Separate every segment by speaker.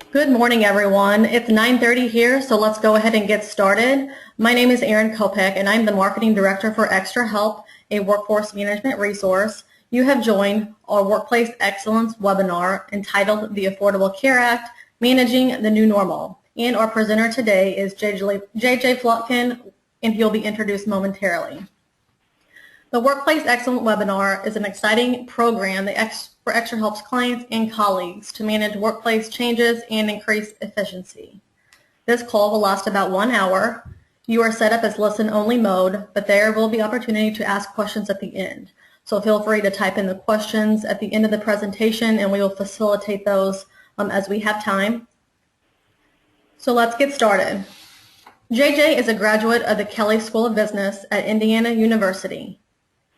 Speaker 1: Good morning, everyone. It's 9:30 here, so let's go ahead and get started. My name is Erin Kopek, and I'm the Marketing Director for Extra Help, a workforce management resource. You have joined our Workplace Excellence webinar entitled The Affordable Care Act, Managing the New Normal. And our presenter today is JJ Flotkin, and he'll be introduced momentarily. The Workplace Excellence webinar is an exciting program that for Extra helps clients and colleagues to manage workplace changes and increase efficiency. This call will last about 1 hour. You are set up as listen-only mode, but there will be opportunity to ask questions at the end. So feel free to type in the questions at the end of the presentation, and we will facilitate those as we have time. So let's get started. JJ is a graduate of the Kelley School of Business at Indiana University.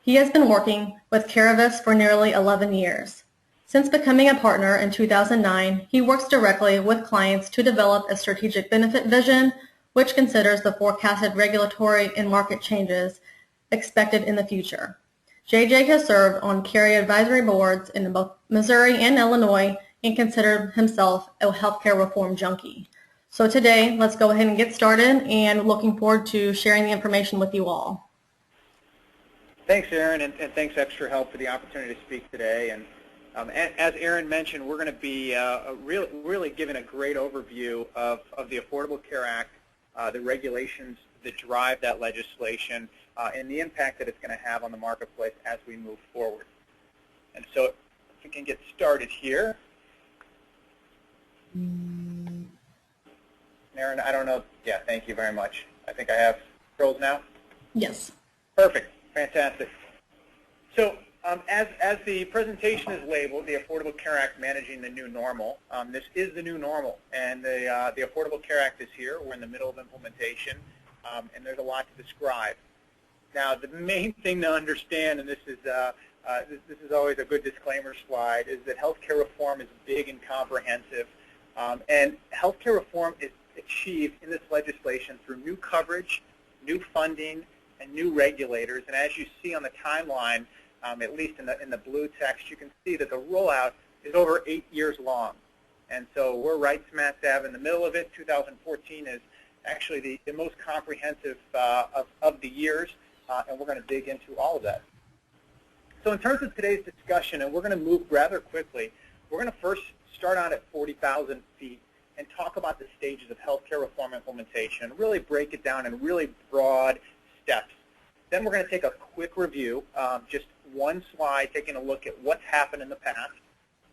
Speaker 1: He has been working with Caravus for nearly 11 years. Since becoming a partner in 2009, he works directly with clients to develop a strategic benefit vision, which considers the forecasted regulatory and market changes expected in the future. JJ has served on carrier advisory boards in both Missouri and Illinois and considered himself a healthcare reform junkie. So today, let's go ahead and get started, and looking forward to sharing the information with you all.
Speaker 2: Thanks, Erin, and thanks Extra Help for the opportunity to speak today. And as Erin mentioned, we're going to be really giving a great overview of the Affordable Care Act, the regulations that drive that legislation, and the impact that it's going to have on the marketplace as we move forward. And so if we can get started here. Erin, I don't know. Yeah, thank you very much. I think I have controls now?
Speaker 1: Yes.
Speaker 2: Perfect. Fantastic. So as the presentation is labeled, the Affordable Care Act Managing the New Normal, this is the new normal, and the Affordable Care Act is here. We're in the middle of implementation, and there's a lot to describe. Now, the main thing to understand, and this is always a good disclaimer slide, is that healthcare reform is big and comprehensive, and healthcare reform is achieved in this legislation through new coverage, new funding, and new regulators. And as you see on the timeline, at least in the blue text, you can see that the rollout is over 8 years long. And so we're right smack dab in the middle of it. 2014 is actually the most comprehensive of the years, and we're going to dig into all of that. So in terms of today's discussion, and we're going to move rather quickly, we're going to first start out at 40,000 feet and talk about the stages of healthcare reform implementation, and really break it down in really broad steps. Then we're going to take a quick review, just one slide, taking a look at what's happened in the past.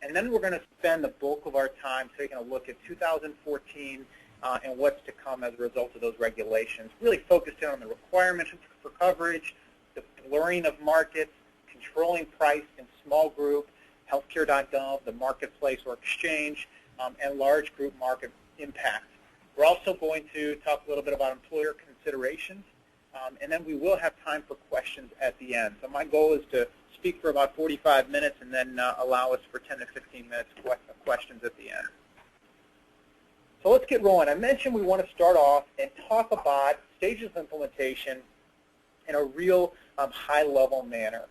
Speaker 2: And then we're going to spend the bulk of our time taking a look at 2014 and what's to come as a result of those regulations, really focused in on the requirements for coverage, the blurring of markets, controlling price in small group, healthcare.gov, the marketplace or exchange, and large group market impact. We're also going to talk a little bit about employer considerations, and then we will have time for questions at the end. So my goal is to speak for about 45 minutes and then allow us for 10 to 15 minutes questions at the end. So let's get rolling. I mentioned we want to start off and talk about stages of implementation in a real high-level manner.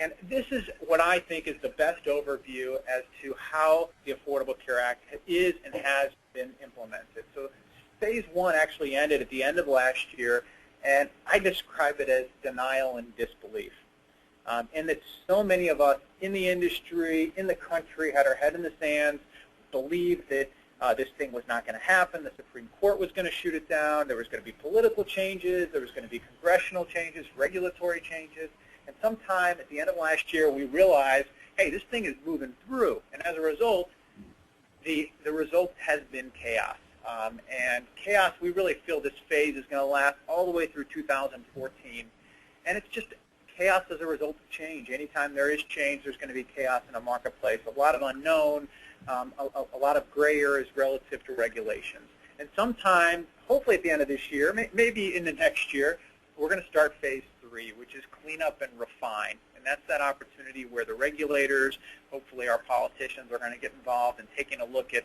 Speaker 2: And this is what I think is the best overview as to how the Affordable Care Act is and has been implemented. So phase one actually ended at the end of last year, and I describe it as denial and disbelief. And that so many of us in the industry, in the country, had our head in the sand, believed that this thing was not going to happen, the Supreme Court was going to shoot it down, there was going to be political changes, there was going to be congressional changes, regulatory changes, and sometime at the end of last year we realized, hey, this thing is moving through, and as a result, the result has been chaos. And chaos, we really feel this phase is going to last all the way through 2014. And it's just chaos as a result of change. Anytime there is change, there's going to be chaos in a marketplace. A lot of unknown, a lot of gray areas relative to regulations. And sometime, hopefully at the end of this year, maybe in the next year, we're going to start phase three, which is clean up and refine. And that's that opportunity where the regulators, hopefully our politicians, are going to get involved in taking a look at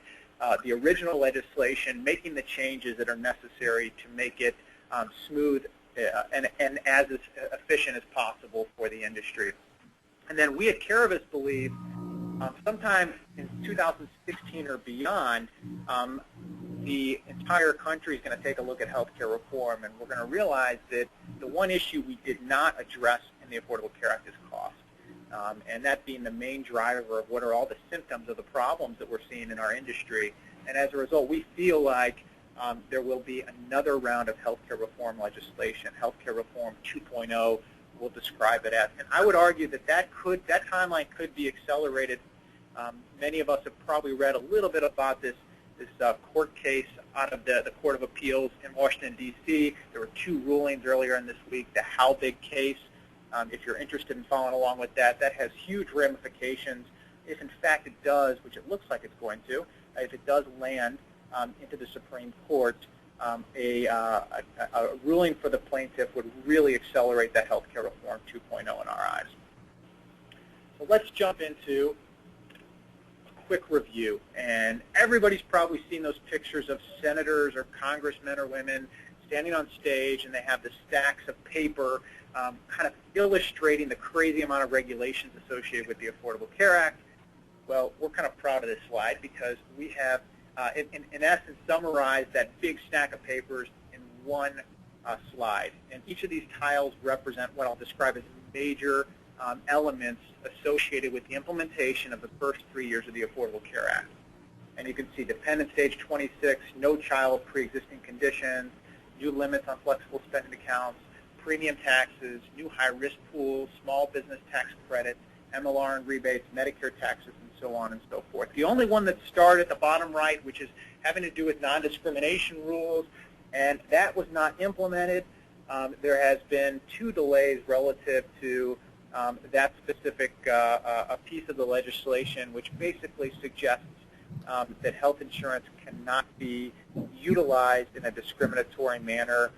Speaker 2: the original legislation, making the changes that are necessary to make it smooth and as efficient as possible for the industry. And then we at Caravus believe sometime in 2016 or beyond, the entire country is going to take a look at healthcare reform, and we're going to realize that the one issue we did not address in the Affordable Care Act is cost, and that being the main driver of what are all the symptoms of the problems that we're seeing in our industry. And as a result, we feel like there will be another round of healthcare reform legislation, healthcare reform 2.0, we'll describe it as. And I would argue that that timeline could be accelerated. Many of us have probably read a little bit about this court case out of the Court of Appeals in Washington, D.C. There were 2 rulings earlier in this week, the How Big case. If you're interested in following along with that, that has huge ramifications. If in fact it does, which it looks like it's going to, if it does land into the Supreme Court, a ruling for the plaintiff would really accelerate that healthcare reform 2.0 in our eyes. So let's jump into quick review, and everybody's probably seen those pictures of senators or congressmen or women standing on stage, and they have the stacks of paper kind of illustrating the crazy amount of regulations associated with the Affordable Care Act. Well, we're kind of proud of this slide because we have, in essence, summarized that big stack of papers in one slide, and each of these tiles represent what I'll describe as major elements associated with the implementation of the first 3 years of the Affordable Care Act. And you can see dependent stage 26, no child pre-existing conditions, new limits on flexible spending accounts, premium taxes, new high-risk pools, small business tax credits, MLR and rebates, Medicare taxes, and so on and so forth. The only one that's starred at the bottom right, which is having to do with non-discrimination rules, and that was not implemented. There has been 2 delays relative to that specific piece of the legislation, which basically suggests that health insurance cannot be utilized in a discriminatory manner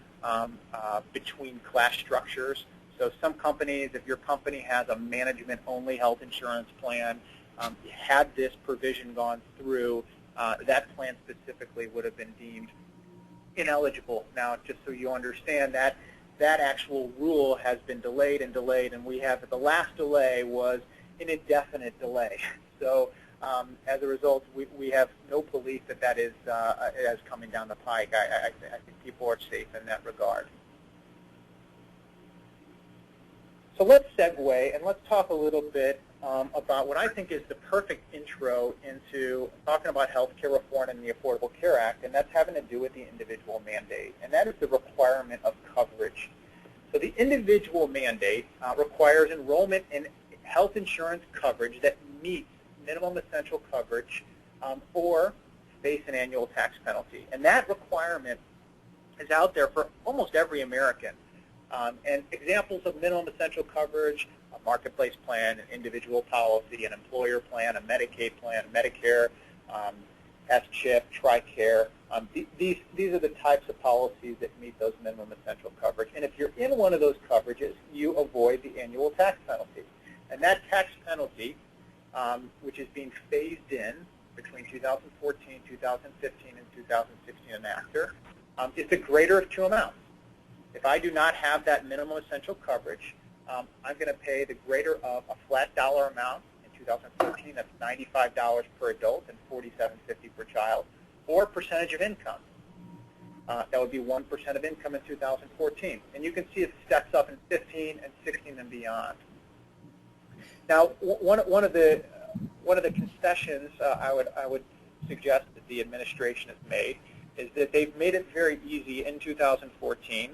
Speaker 2: between class structures. So some companies, if your company has a management-only health insurance plan, had this provision gone through, that plan specifically would have been deemed ineligible. Now, just so you understand, that actual rule has been delayed, and we have, the last delay was an indefinite delay. So as a result, we have no belief that is coming down the pike. I think people are safe in that regard. So let's segue and let's talk a little bit about what I think is the perfect intro into talking about healthcare reform and the Affordable Care Act, and that's having to do with the individual mandate, and that is the requirement of coverage. So the individual mandate requires enrollment in health insurance coverage that meets minimum essential coverage or face an annual tax penalty. And that requirement is out there for almost every American. And examples of minimum essential coverage: a marketplace plan, an individual policy, an employer plan, a Medicaid plan, Medicare, S-CHIP, TRICARE. These are the types of policies that meet those minimum essential coverage. And if you're in one of those coverages, you avoid the annual tax penalty. And that tax penalty, which is being phased in between 2014, 2015, and 2016 and after, is the greater of 2 amounts. If I do not have that minimum essential coverage, I'm going to pay the greater of a flat dollar amount. In 2014, that's $95 per adult and $47.50 per child, or percentage of income. That would be 1% of income in 2014. And you can see it steps up in 15 and 16 and beyond. Now, one of the concessions I would suggest that the administration has made is that they've made it very easy in 2014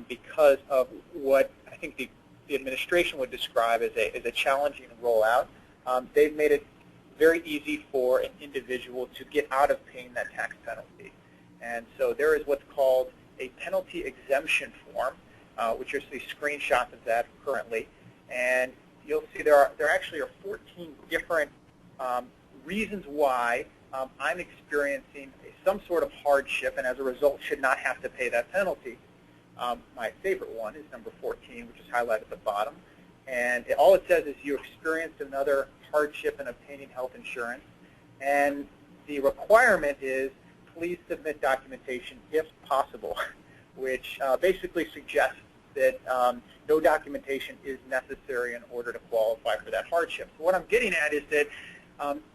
Speaker 2: because of what I think the administration would describe as a challenging rollout. They've made it very easy for an individual to get out of paying that tax penalty. And so there is what's called a penalty exemption form, which you'll see screenshots of that currently. And you'll see there actually are 14 different reasons why I'm experiencing some sort of hardship and as a result should not have to pay that penalty. My favorite one is number 14, which is highlighted at the bottom. And all it says is you experienced another hardship in obtaining health insurance. And the requirement is please submit documentation if possible, which basically suggests that no documentation is necessary in order to qualify for that hardship. So what I'm getting at is that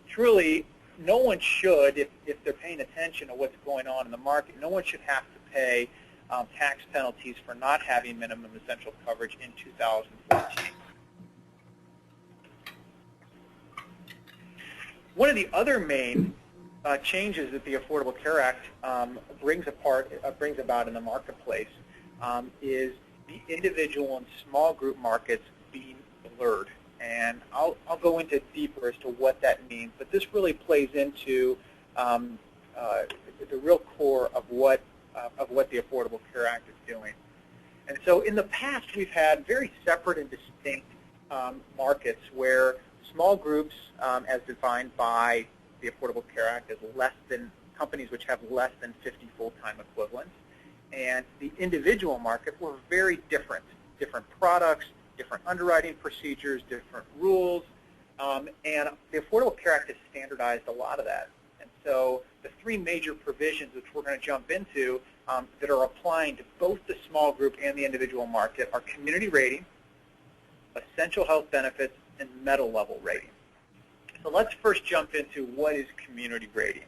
Speaker 2: truly, no one should, if they're paying attention to what's going on in the market, no one should have to pay tax penalties for not having minimum essential coverage in 2014. One of the other main changes that the Affordable Care Act brings about in the marketplace is the individual and small group markets being blurred. And I'll go into deeper as to what that means, but this really plays into the real core of what the Affordable Care Act is doing. And so in the past, we've had very separate and distinct markets where small groups, as defined by the Affordable Care Act, as companies which have less than 50 full-time equivalents, and the individual market were very different products, different underwriting procedures, different rules, and the Affordable Care Act has standardized a lot of that. And so the three major provisions which we're going to jump into that are applying to both the small group and the individual market are community rating, essential health benefits, and metal level rating. So let's first jump into what is community rating.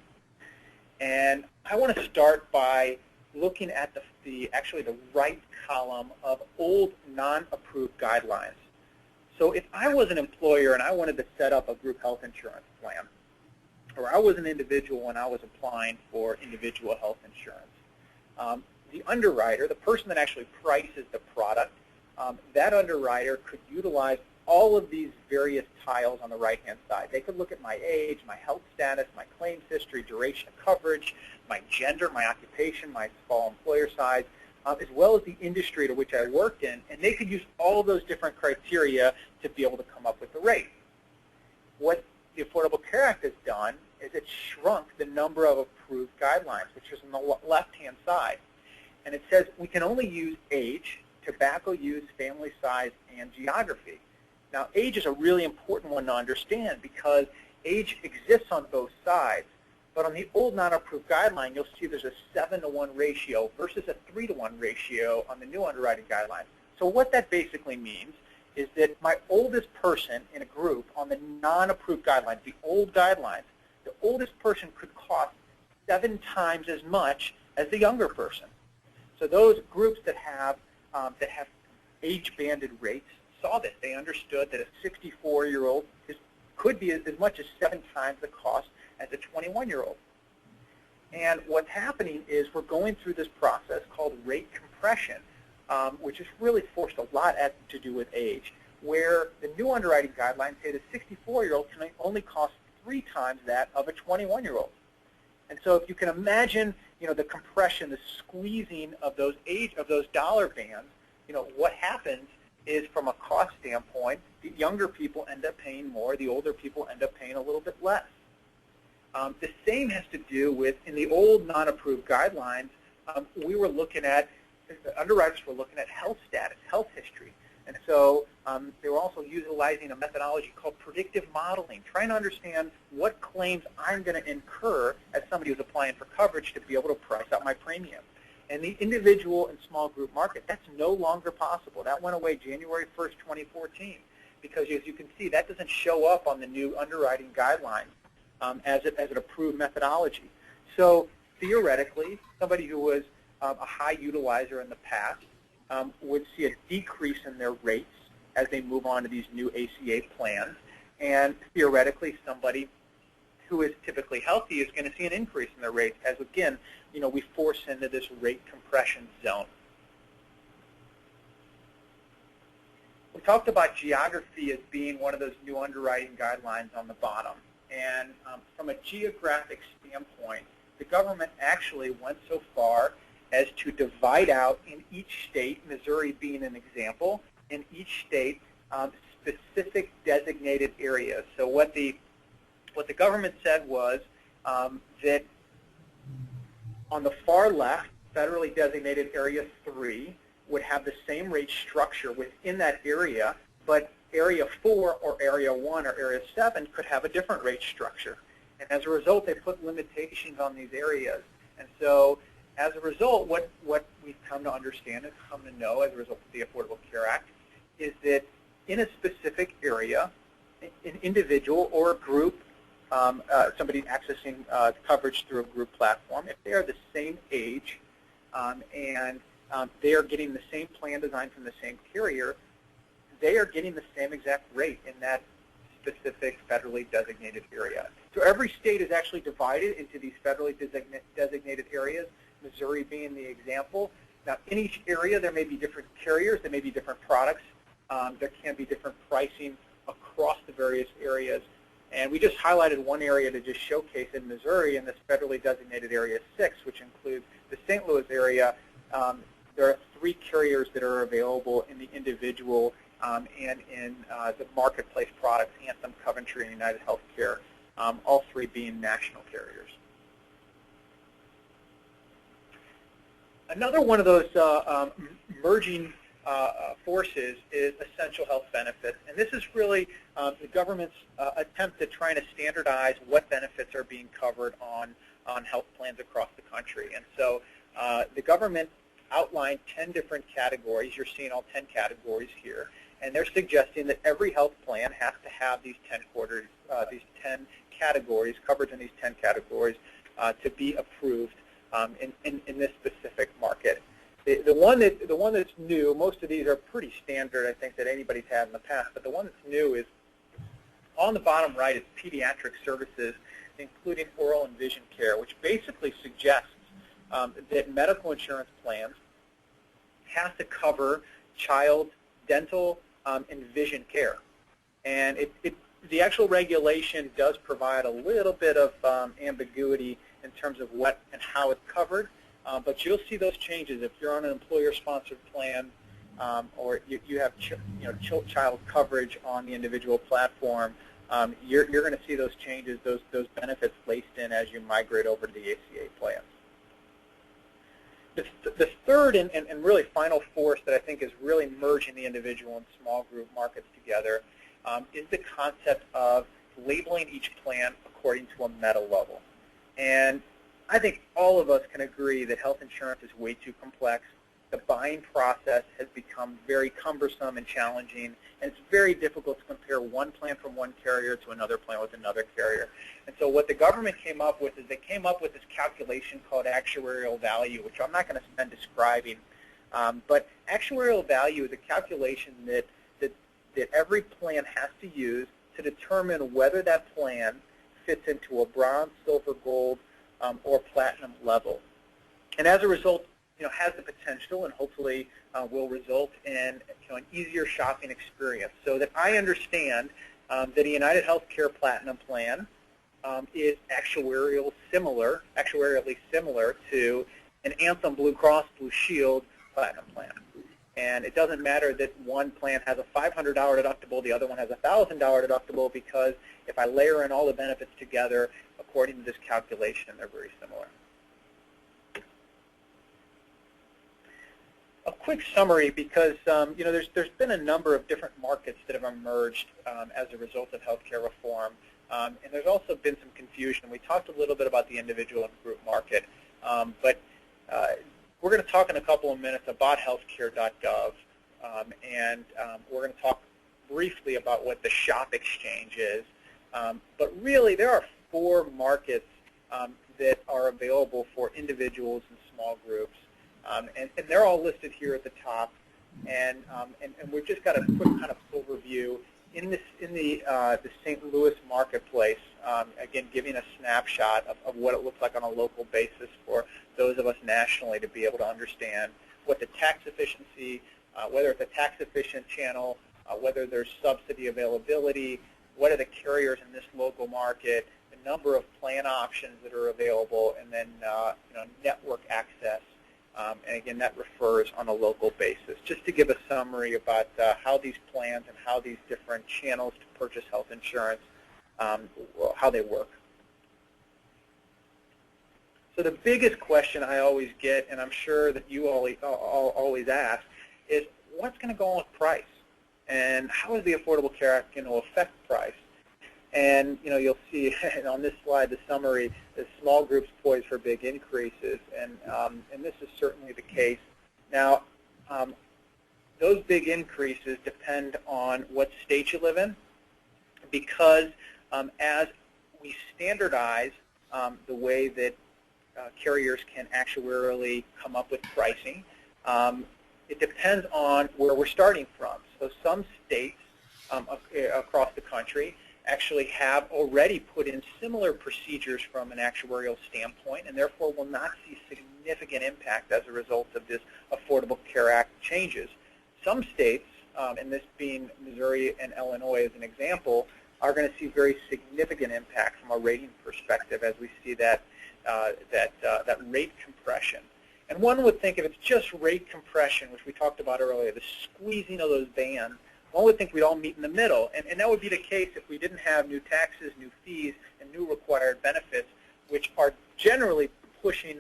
Speaker 2: And I want to start by looking at actually the right column of old non-approved guidelines. So if I was an employer and I wanted to set up a group health insurance plan, or I was an individual and I was applying for individual health insurance, the underwriter, the person that actually prices the product, that underwriter could utilize all of these various tiles on the right-hand side. They could look at my age, my health status, my claims history, duration of coverage, my gender, my occupation, my small employer size, as well as the industry to which I worked in, and they could use all of those different criteria to be able to come up with the rate. What the Affordable Care Act has done is it shrunk the number of approved guidelines, which is on the left-hand side. And it says we can only use age, tobacco use, family size, and geography. Now, age is a really important one to understand because age exists on both sides. But on the old non-approved guideline, you'll see there's a 7-to-1 ratio versus a 3-to-1 ratio on the new underwriting guidelines. So what that basically means is that my oldest person in a group on the non-approved guidelines, the old guidelines, the oldest person could cost 7 times as much as the younger person. So those groups that have age-banded rates saw this. They understood that a 64-year-old could be as much as 7 times the cost as a 21-year-old. And what's happening is we're going through this process called rate compression, which has really forced a lot to do with age, where the new underwriting guidelines say the 64-year-old can only cost 3 times that of a 21-year-old. And so if you can imagine, the compression, the squeezing of those dollar bands, what happens is from a cost standpoint, the younger people end up paying more, the older people end up paying a little bit less. The same has to do with, in the old non-approved guidelines, underwriters were looking at health status, health history. And so they were also utilizing a methodology called predictive modeling, trying to understand what claims I'm going to incur as somebody who's applying for coverage to be able to price out my premium. And the individual and small group market, that's no longer possible. That went away January 1st, 2014, because as you can see, that doesn't show up on the new underwriting guidelines as an approved methodology. So theoretically, somebody who was a high utilizer in the past would see a decrease in their rates as they move on to these new ACA plans. And theoretically, somebody who is typically healthy is going to see an increase in their rates as, again, we force into this rate compression zone. We talked about geography as being one of those new underwriting guidelines on the bottom. And from a geographic standpoint, the government actually went so far as to divide out in each state, Missouri being an example, in each state specific designated areas. So what the government said was that on the far left, federally designated Area 3 would have the same rate structure within that area, but Area 4 or Area 1 or Area 7 could have a different rate structure. And as a result, they put limitations on these areas. And so as a result, what we've come to understand and come to know as a result of the Affordable Care Act is that in a specific area, an individual or a group somebody accessing coverage through a group platform, if they are the same age and they are getting the same plan design from the same carrier, they are getting the same exact rate in that specific federally designated area. So every state is actually divided into these federally designated areas, Missouri being the example. Now, in each area, there may be different carriers, there may be different products, there can be different pricing across the various areas. And we just highlighted one area to just showcase in Missouri in this federally designated Area 6, which includes the St. Louis area. There are 3 carriers that are available in the individual and in the marketplace products, Anthem, Coventry, and United Healthcare, all 3 being national carriers. Another one of those merging forces is essential health benefits, and this is really the government's attempt at trying to standardize what benefits are being covered on health plans across the country. And so the government outlined 10 different categories. You're seeing all 10 categories here, and they're suggesting that every health plan has to have these 10 categories, coverage in these 10 categories to be approved in this specific market. The one that's new, most of these are pretty standard, I think, that anybody's had in the past, but the one that's new is on the bottom right is pediatric services, including oral and vision care, which basically suggests that medical insurance plans have to cover child dental and vision care. And the actual regulation does provide a little bit of ambiguity in terms of what and how it's covered. But you'll see those changes if you're on an employer-sponsored plan or you have child coverage on the individual platform. You're going to see those changes, those benefits laced in as you migrate over to the ACA plans. The third and really final force that I think is really merging the individual and small group markets together is the concept of labeling each plan according to a meta level. And I think all of us can agree that health insurance is way too complex. The buying process has become very cumbersome and challenging, and it's very difficult to compare one plan from one carrier to another plan with another carrier. And so what the government came up with is they came up with this calculation called actuarial value, which I'm not going to spend describing. But actuarial value is a calculation that every plan has to use to determine whether that plan fits into a bronze, silver, gold, or platinum level. And as a result, has the potential and hopefully will result in an easier shopping experience. So that I understand that a United Healthcare Platinum plan is actuarially similar to an Anthem Blue Cross Blue Shield Platinum plan. And it doesn't matter that one plan has a $500 deductible, the other one has a $1,000 deductible, because if I layer in all the benefits together, according to this calculation, they're very similar. A quick summary, because there's been a number of different markets that have emerged as a result of healthcare reform, and there's also been some confusion. We talked a little bit about the individual and group market, but we're going to talk in a couple of minutes about healthcare.gov, and we're going to talk briefly about what the shop exchange is. But really, there are 4 markets that are available for individuals and small groups. And they're all listed here at the top, and we've just got a quick kind of overview in the St. Louis marketplace. Again, giving a snapshot of what it looks like on a local basis for those of us nationally to be able to understand what the tax efficiency, whether it's a tax efficient channel, whether there's subsidy availability, what are the carriers in this local market, the number of plan options that are available, and then network access. And again, that refers on a local basis. Just to give a summary about how these plans and how these different channels to purchase health insurance, how they work. So the biggest question I always get, and I'm sure that you all always ask, is what's going to go on with price? And how is the Affordable Care Act going to affect price? And you'll see on this slide the summary: the small groups poised for big increases, and this is certainly the case. Now, those big increases depend on what state you live in, because as we standardize the way that carriers can actuarially come up with pricing. It depends on where we're starting from. So some states across the country actually have already put in similar procedures from an actuarial standpoint, and therefore will not see significant impact as a result of this Affordable Care Act changes. Some states, and this being Missouri and Illinois as an example, are going to see very significant impact from a rating perspective as we see that rate compression. And one would think if it's just rate compression, which we talked about earlier, the squeezing of those bands, one would think we'd all meet in the middle. And that would be the case if we didn't have new taxes, new fees, and new required benefits, which are generally pushing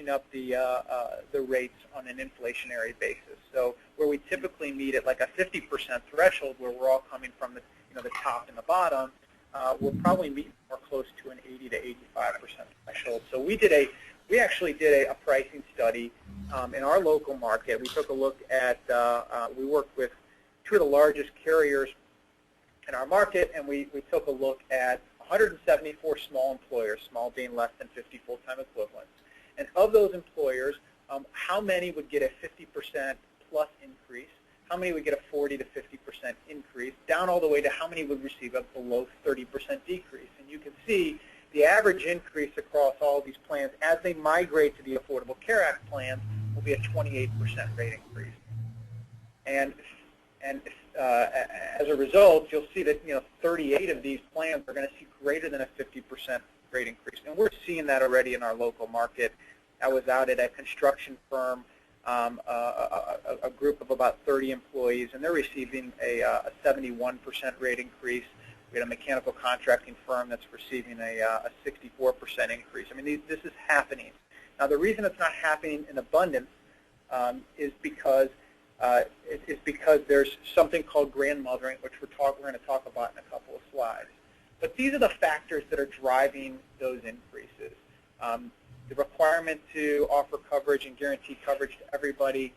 Speaker 2: up the rates on an inflationary basis. So where we typically meet at like a 50% threshold, where we're all coming from the top and the bottom, we'll probably meet more close to an 80 to 85% threshold. So we actually did a pricing study in our local market. We took a look at, we worked with two of the largest carriers in our market, and we took a look at 174 small employers, small being less than 50 full-time equivalents. And of those employers, how many would get a 50% plus increase, how many would get a 40 to 50% increase, down all the way to how many would receive a below 30% decrease. And you can see the average increase across all of these plans as they migrate to the Affordable Care Act plans will be a 28% rate increase. And as a result, you'll see that 38 of these plans are going to see greater than a 50% rate increase. And we're seeing that already in our local market. I was out at a construction firm, a group of about 30 employees, and they're receiving a 71% rate increase. We had a mechanical contracting firm that's receiving a 64% increase. I mean, this is happening. Now, the reason it's not happening in abundance is because there's something called grandmothering, which we're going to talk about in a couple of slides. But these are the factors that are driving those increases. The requirement to offer coverage and guarantee coverage to everybody,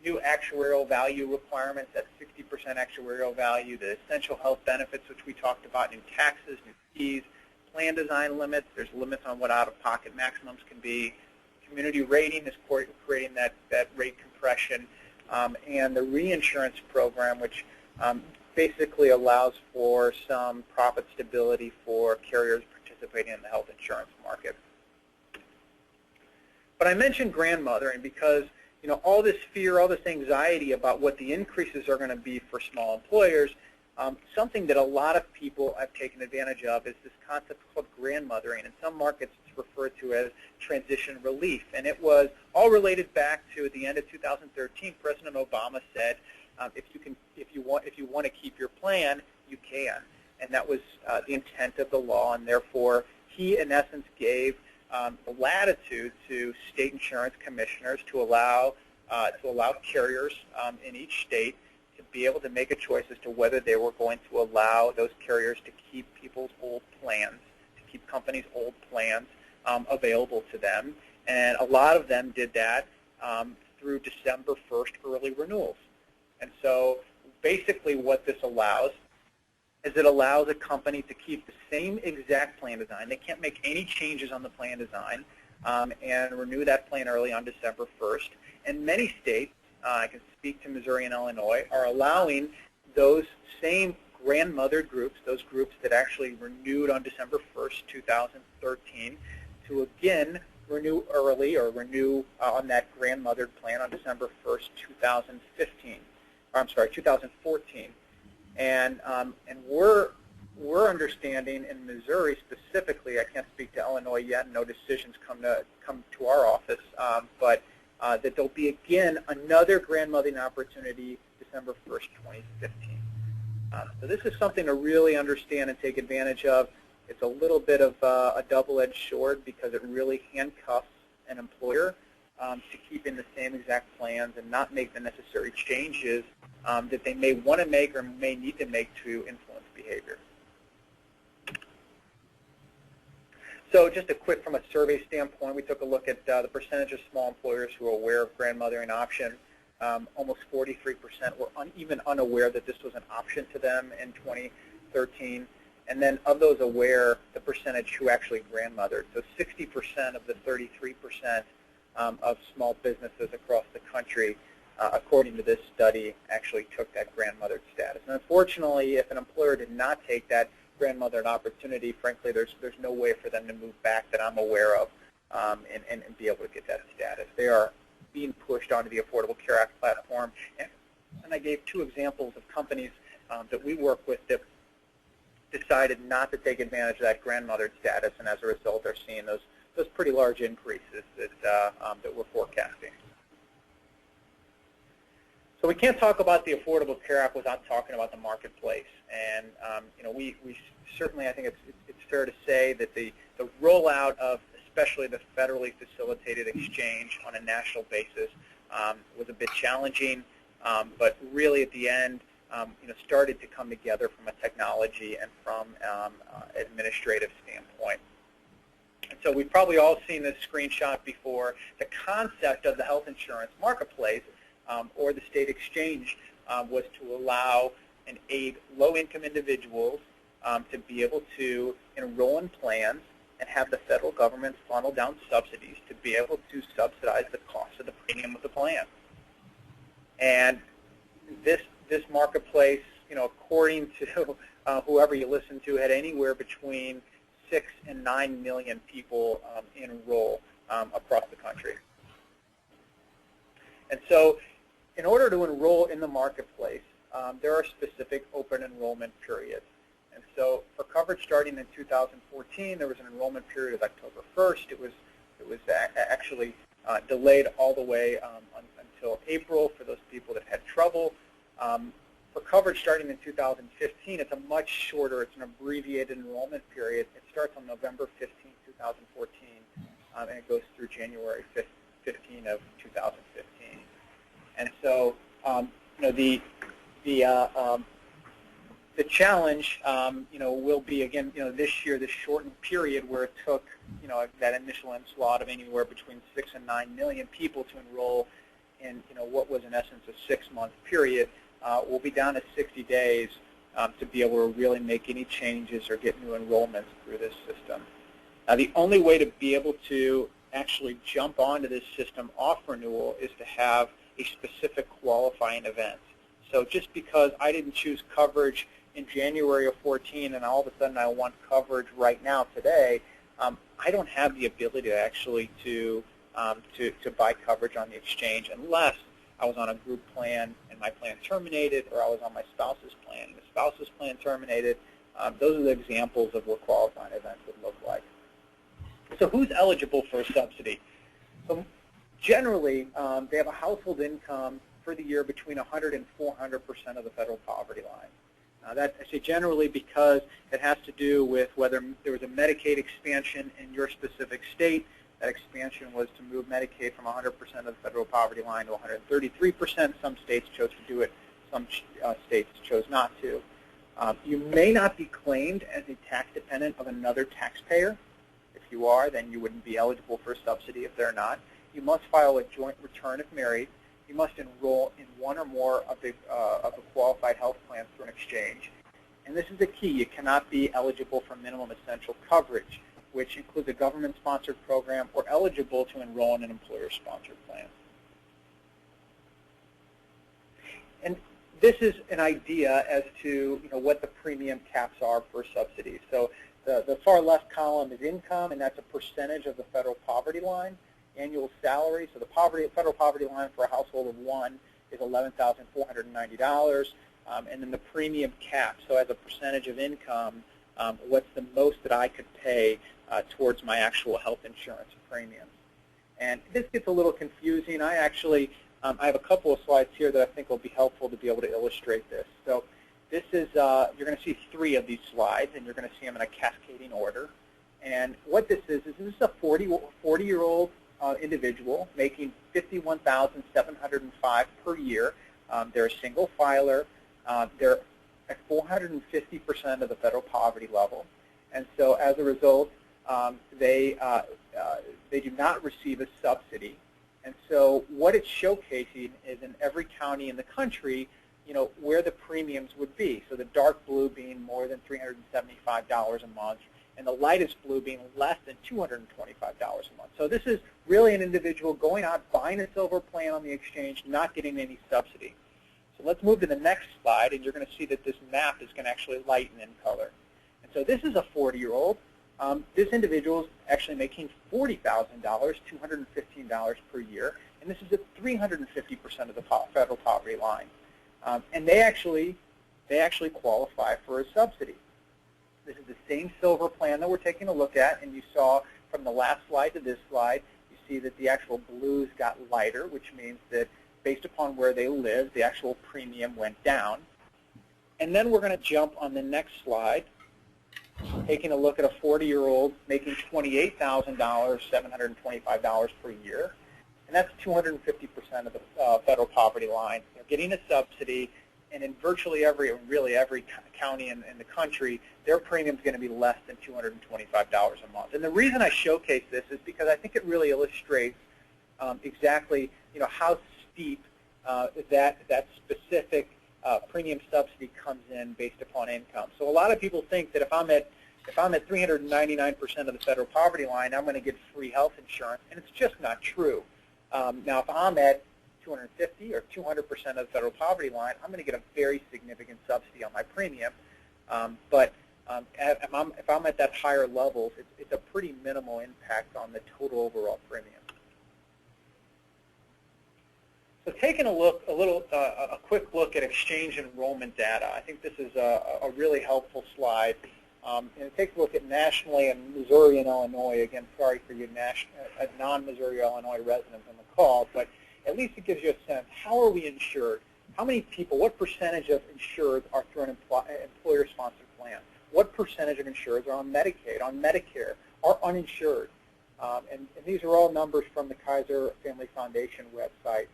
Speaker 2: new actuarial value requirements at 60% actuarial value, the essential health benefits, which we talked about, new taxes, new fees, plan design limits. There's limits on what out-of-pocket maximums can be. Community rating is creating that rate compression, and the reinsurance program, which basically allows for some profit stability for carriers participating in the health insurance market. But I mentioned grandmothering because all this fear, all this anxiety about what the increases are going to be for small employers, something that a lot of people have taken advantage of is this concept called grandmothering. In some markets, it's referred to as transition relief, and it was all related back to the end of 2013. President Obama said, if you want to keep your plan, you can, and that was the intent of the law, and therefore he, in essence, gave the latitude to state insurance commissioners to allow carriers in each state to be able to make a choice as to whether they were going to allow those carriers to keep people's old plans, to keep companies' old plans available to them. And a lot of them did that through December 1st early renewals. And so basically what this allows is it allows a company to keep the same exact plan design. They can't make any changes on the plan design and renew that plan early on December 1st. And many states, I can speak to Missouri and Illinois, are allowing those same grandmothered groups, those groups that actually renewed on December 1st, 2013, to again renew early or renew on that grandmothered plan on December 1st, 2014. And we're understanding in Missouri specifically, I can't speak to Illinois yet, no decisions come to our office, but that there'll be again another grandmothering opportunity December 1st, 2015. So this is something to really understand and take advantage of. It's a little bit of a double-edged sword because it really handcuffs an employer to keep in the same exact plans and not make the necessary changes that they may want to make or may need to make to influence behavior. So just a quick, from a survey standpoint, we took a look at the percentage of small employers who are aware of grandmothering option. Almost 43% were even unaware that this was an option to them in 2013. And then of those aware, the percentage who actually grandmothered. So 60% of the 33% of small businesses across the country, according to this study, actually took that grandmothered status. And unfortunately, if an employer did not take that grandmothered opportunity, frankly, there's no way for them to move back that I'm aware of and be able to get that status. They are being pushed onto the Affordable Care Act platform. And I gave two examples of companies that we work with that decided not to take advantage of that grandmothered status, and as a result are seeing those pretty large increases that we're forecasting. So we can't talk about the Affordable Care Act without talking about the marketplace. And we certainly, I think it's fair to say that the rollout of especially the federally facilitated exchange on a national basis was a bit challenging, but really at the end, started to come together from a technology and from administrative standpoint. And so we've probably all seen this screenshot before. The concept of the health insurance marketplace or the state exchange was to allow and aid low-income individuals to be able to enroll in plans and have the federal government funnel down subsidies to be able to subsidize the cost of the premium of the plan. And this marketplace, according to whoever you listen to, had anywhere between 6 and 9 million people enroll across the country. And so in order to enroll in the marketplace, there are specific open enrollment periods. And so for coverage starting in 2014, there was an enrollment period of October 1st. It was actually delayed all the way until April for those people that had trouble. For coverage starting in 2015, it's a much shorter, it's an abbreviated enrollment period. It starts on November 15, 2014, and it goes through January 15 of 2015. And so, the challenge, will be, again, this year, this shortened period where it took, that initial onslaught of anywhere between 6 and 9 million people to enroll in, what was in essence a 6-month period, will be down to 60 days to be able to really make any changes or get new enrollments through this system. Now, the only way to be able to actually jump onto this system off renewal is to have a specific qualifying event. So just because I didn't choose coverage in January of 14 and all of a sudden I want coverage right now today, I don't have the ability to actually to buy coverage on the exchange unless I was on a group plan and my plan terminated, or I was on my spouse's plan and the spouse's plan terminated. Those are the examples of what qualifying events would look like. So who's eligible for a subsidy? So generally, they have a household income for the year between 100 and 400% of the federal poverty line. That I say generally because it has to do with whether there was a Medicaid expansion in your specific state. That expansion was to move Medicaid from 100% of the federal poverty line to 133%. Some states chose to do it. Some states chose not to. You may not be claimed as a tax dependent of another taxpayer. If you are, then you wouldn't be eligible for a subsidy if they're not. You must file a joint return if married. You must enroll in one or more of the qualified health plans through an exchange. And this is the key. You cannot be eligible for minimum essential coverage, which includes a government-sponsored program, or eligible to enroll in an employer-sponsored plan. And this is an idea as to what the premium caps are for subsidies. So the far left column is income, and that's a percentage of the federal poverty line. Annual salary, so the federal poverty line for a household of one is $11,490, and then the premium cap, so as a percentage of income, what's the most that I could pay towards my actual health insurance premiums. And this gets a little confusing. I actually, I have a couple of slides here that I think will be helpful to be able to illustrate this. So this is, you're going to see 3 of these slides, and you're going to see them in a cascading order. And what this is a 40-year-old individual making $51,705 per year. They're a single filer. They're at 450% of the federal poverty level, and so as a result, they do not receive a subsidy. And so what it's showcasing is in every county in the country, where the premiums would be. So the dark blue being more than $375 a month, and the lightest blue being less than $225 a month. So this is really an individual going out, buying a silver plan on the exchange, not getting any subsidy. So let's move to the next slide, and you're going to see that this map is going to actually lighten in color. And so this is a 40-year-old. This individual is actually making $40,000, $215 per year, and this is at 350% of the federal poverty line. And they actually qualify for a subsidy. This is the same silver plan that we're taking a look at, and you saw from the last slide to this slide, you see that the actual blues got lighter, which means that based upon where they live, the actual premium went down. And then we're going to jump on the next slide, taking a look at a 40-year-old making $28,000, $725 per year. And that's 250% of the federal poverty line. They're getting a subsidy, and in virtually every county in the country, their premium is going to be less than $225 a month. And the reason I showcase this is because I think it really illustrates exactly how steep that specific premium subsidy comes in based upon income. So a lot of people think that if I'm at 399% of the federal poverty line, I'm going to get free health insurance, and it's just not true. Now, if I'm at 250 or 200% of the federal poverty line, I'm going to get a very significant subsidy on my premium. But if I'm at that higher level, it's a pretty minimal impact on the total overall premium. So taking a quick look at exchange enrollment data, I think this is a really helpful slide. And it takes a look at nationally in Missouri and Illinois. Again, sorry for you non-Missouri Illinois residents on the call, but at least it gives you a sense. How are we insured? How many people, what percentage of insured are through an employer-sponsored plan? What percentage of insured are on Medicaid, on Medicare, are uninsured? And these are all numbers from the Kaiser Family Foundation website.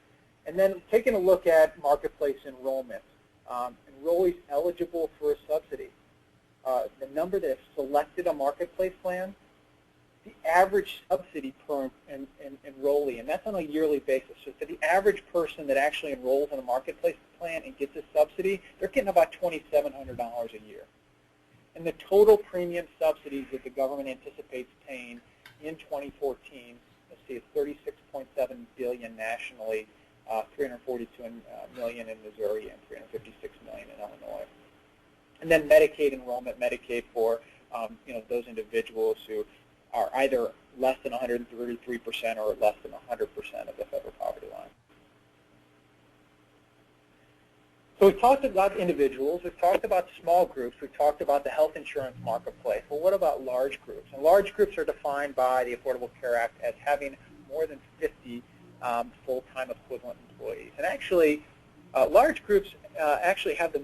Speaker 2: And then taking a look at marketplace enrollment, enrollees eligible for a subsidy. The number that have selected a marketplace plan, the average subsidy per enrollee, and that's on a yearly basis. So for the average person that actually enrolls in a marketplace plan and gets a subsidy, they're getting about $2,700 a year. And the total premium subsidies that the government anticipates paying in 2014, let's see, it's $36.7 billion nationally, 342 million in Missouri, and 356 million in Illinois. And then Medicaid enrollment, Medicaid for those individuals who are either less than 133% or less than 100% of the federal poverty line. So we've talked about individuals, we've talked about small groups, we've talked about the health insurance marketplace. Well, what about large groups? And large groups are defined by the Affordable Care Act as having more than 50 full-time equivalent employees. And actually, large groups actually have the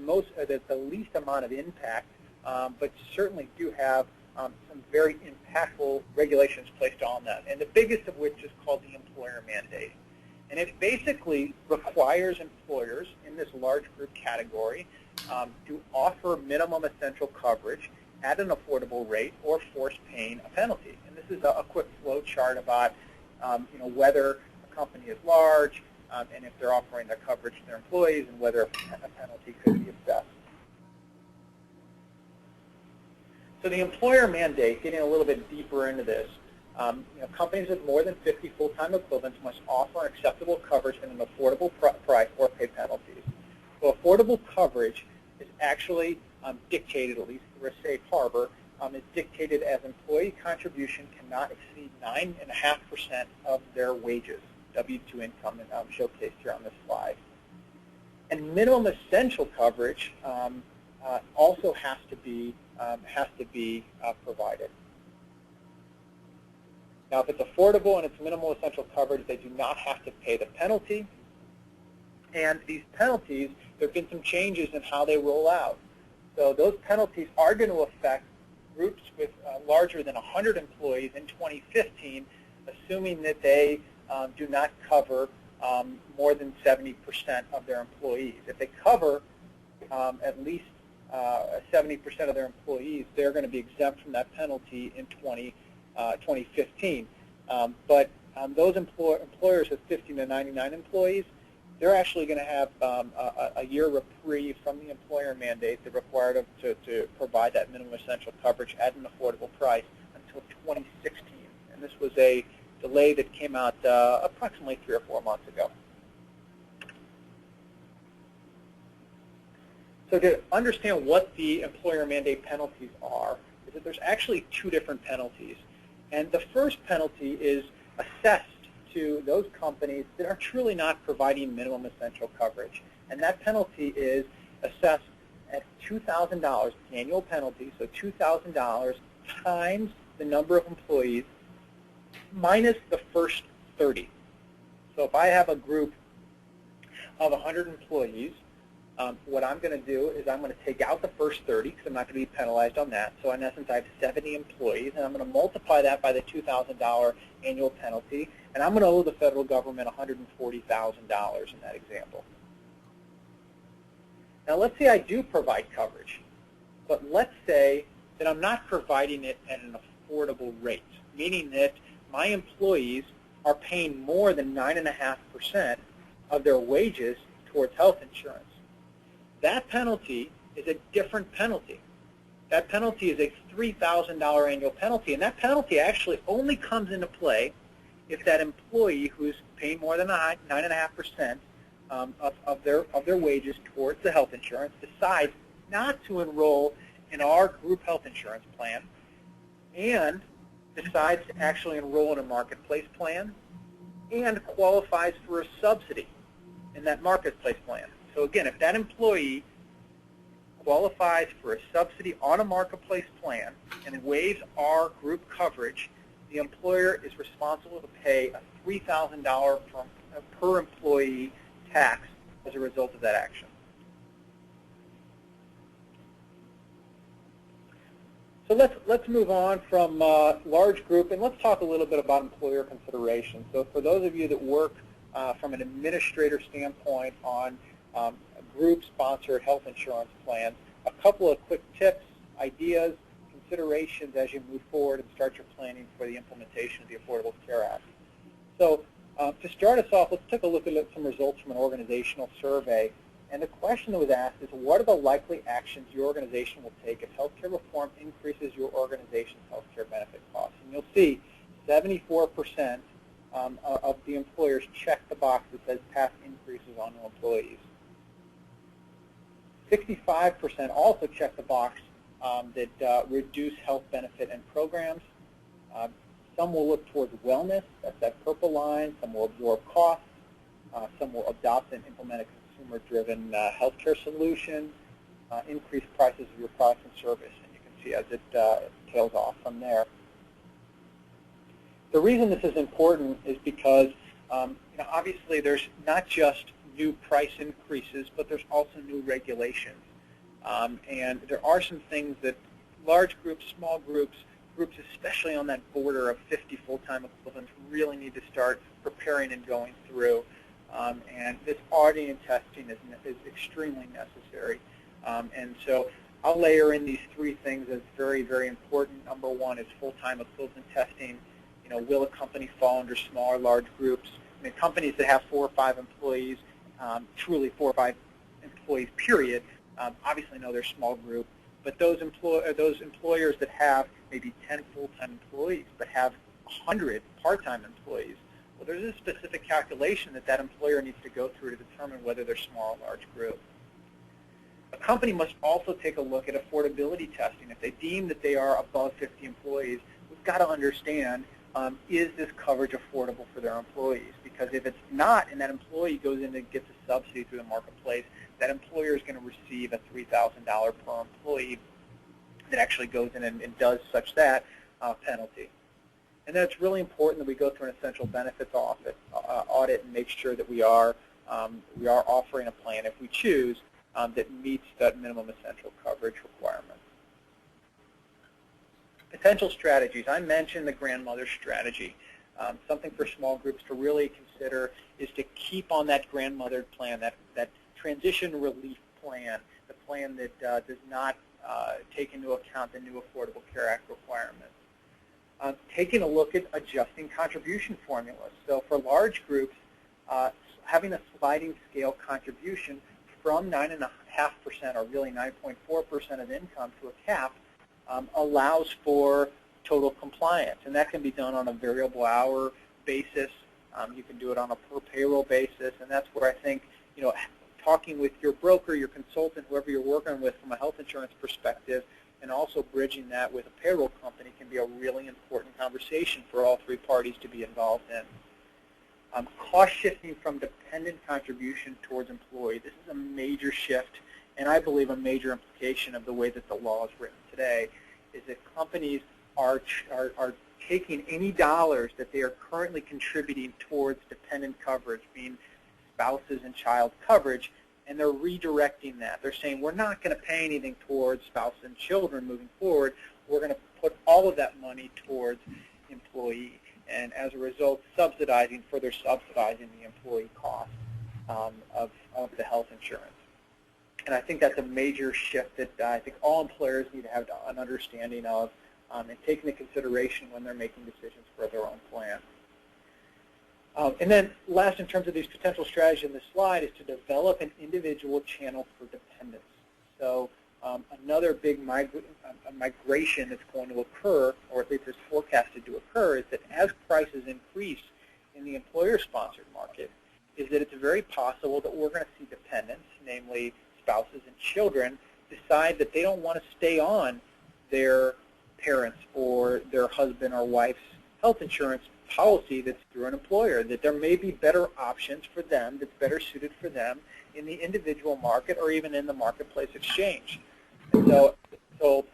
Speaker 2: least amount of impact, but certainly do have some very impactful regulations placed on them. And the biggest of which is called the employer mandate. And it basically requires employers in this large group category to offer minimum essential coverage at an affordable rate or force paying a penalty. And this is a quick flow chart about whether a company is large, and if they're offering their coverage to their employees, and whether a penalty could be assessed. So the employer mandate, getting a little bit deeper into this, companies with more than 50 full-time equivalents must offer acceptable coverage at an affordable price or pay penalties. So affordable coverage is actually dictated, at least through a safe harbor, is dictated as employee contribution cannot exceed 9.5% of their wages. W-2 income, and showcased here on this slide. And minimum essential coverage also has to be provided. Now, if it's affordable and it's minimal essential coverage, they do not have to pay the penalty. And these penalties, there have been some changes in how they roll out. So those penalties are going to affect groups with larger than 100 employees in 2015, assuming that they do not cover more than 70% of their employees. If they cover at least 70% of their employees, they're going to be exempt from that penalty in 2015. But those employers with 50 to 99 employees, they're actually going to have a year reprieve from the employer mandate that required them to provide that minimum essential coverage at an affordable price until 2016. And this was a delay that came out approximately 3 or 4 months ago. So to understand what the employer mandate penalties are, is that there's actually 2 different penalties. And the first penalty is assessed to those companies that are truly not providing minimum essential coverage. And that penalty is assessed at $2,000, annual penalty, so $2,000 times the number of employees minus the first 30. So if I have a group of 100 employees, what I'm going to do is I'm going to take out the first 30 because I'm not going to be penalized on that. So in essence, I have 70 employees, and I'm going to multiply that by the $2,000 annual penalty, and I'm going to owe the federal government $140,000 in that example. Now let's say I do provide coverage, but let's say that I'm not providing it at an affordable rate, meaning that my employees are paying more than 9.5% of their wages towards health insurance. That penalty is a different penalty. That penalty is a $3,000 annual penalty, and that penalty actually only comes into play if that employee who's paying more than 9.5% of their wages towards the health insurance decides not to enroll in our group health insurance plan and decides to actually enroll in a marketplace plan and qualifies for a subsidy in that marketplace plan. So again, if that employee qualifies for a subsidy on a marketplace plan and waives our group coverage, the employer is responsible to pay a $3,000 per employee tax as a result of that action. So let's move on from large group, and let's talk a little bit about employer consideration. So for those of you that work from an administrator standpoint on group-sponsored health insurance plans, a couple of quick tips, ideas, considerations as you move forward and start your planning for the implementation of the Affordable Care Act. So to start us off, let's take a look at some results from an organizational survey. And the question that was asked is, what are the likely actions your organization will take if healthcare reform increases your organization's healthcare benefit costs? And you'll see 74% of the employers check the box that says pass increases on new employees. 65% also check the box that reduce health benefit and programs. Some will look towards wellness, that's that purple line. Some will absorb costs. Some will adopt and implement a consumer-driven healthcare solution, increase prices of your products and service, and you can see as it tails off from there. The reason this is important is because obviously there's not just new price increases, but there's also new regulations. And there are some things that large groups, small groups, groups especially on that border of 50 full-time equivalents really need to start preparing and going through. And this auditing and testing is extremely necessary. And so I'll layer in these 3 things as very, very important. Number 1 is full-time equivalent testing. Will a company fall under small or large groups? I mean, companies that have 4 or 5 employees, truly 4 or 5 employees, period, obviously know they're small group. But those employers that have maybe 10 full-time employees but have 100 part-time employees, well, there's a specific calculation that employer needs to go through to determine whether they're small or large group. A company must also take a look at affordability testing. If they deem that they are above 50 employees, we've got to understand, is this coverage affordable for their employees? Because if it's not, and that employee goes in and gets a subsidy through the marketplace, that employer is going to receive a $3,000 per employee that actually goes in and does such that penalty. And then it's really important that we go through an essential benefits audit and make sure that we are offering a plan, if we choose, that meets that minimum essential coverage requirement. Potential strategies. I mentioned the grandmother strategy. Something for small groups to really consider is to keep on that grandmother plan, that transition relief plan, the plan that does not take into account the new Affordable Care Act requirements. Taking a look at adjusting contribution formulas. So for large groups, having a sliding scale contribution from 9.5% or really 9.4% of income to a cap allows for total compliance, and that can be done on a variable hour basis. You can do it on a per payroll basis, and that's where I think, talking with your broker, your consultant, whoever you're working with from a health insurance perspective, and also bridging that with a payroll company can be a really important conversation for all three parties to be involved in. Cost shifting from dependent contribution towards employee. This is a major shift, and I believe a major implication of the way that the law is written today is that companies are taking any dollars that they are currently contributing towards dependent coverage, being spouses and child coverage, and they're redirecting that. They're saying, we're not going to pay anything towards spouses and children moving forward. We're going to put all of that money towards employee, and as a result, further subsidizing the employee cost of the health insurance. And I think that's a major shift that I think all employers need to have an understanding of and take into consideration when they're making decisions for their own plan. And then last, in terms of these potential strategies in this slide, is to develop an individual channel for dependents. So another big migration that's going to occur, or at least is forecasted to occur, is that as prices increase in the employer-sponsored market, is that it's very possible that we're going to see dependents, namely spouses and children, decide that they don't want to stay on their parents or their husband or wife's health insurance policy that's through an employer, that there may be better options for them that's better suited for them in the individual market or even in the marketplace exchange. And so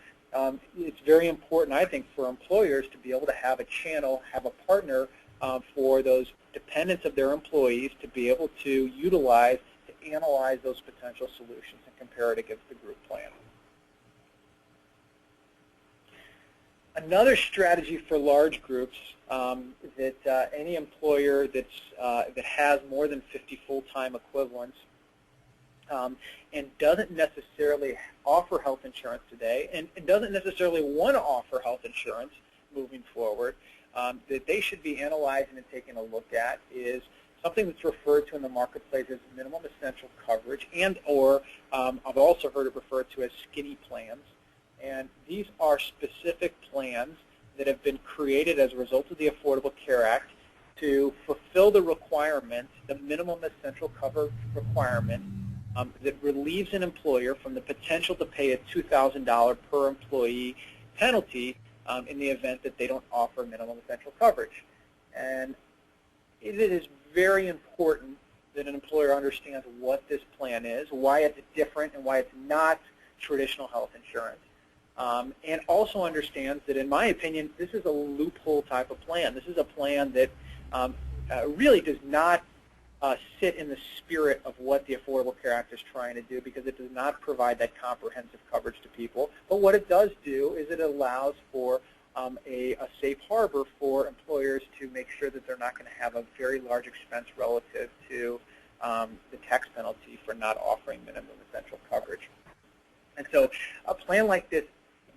Speaker 2: it's very important, I think, for employers to be able to have a channel, have a partner for those dependents of their employees to be able to utilize to analyze those potential solutions and compare it against the group plan. Another strategy for large groups that any employer that has more than 50 full-time equivalents and doesn't necessarily offer health insurance today and doesn't necessarily want to offer health insurance moving forward, that they should be analyzing and taking a look at is something that's referred to in the marketplace as minimum essential coverage, and or I've also heard it referred to as skinny plans. And these are specific plans that have been created as a result of the Affordable Care Act to fulfill the requirements, the minimum essential cover requirement that relieves an employer from the potential to pay a $2,000 per employee penalty in the event that they don't offer minimum essential coverage. And it is very important that an employer understands what this plan is, why it's different, and why it's not traditional health insurance. And also understands that, in my opinion, this is a loophole type of plan. This is a plan that really does not sit in the spirit of what the Affordable Care Act is trying to do, because it does not provide that comprehensive coverage to people. But what it does do is it allows for a safe harbor for employers to make sure that they're not going to have a very large expense relative to the tax penalty for not offering minimum essential coverage. And so a plan like this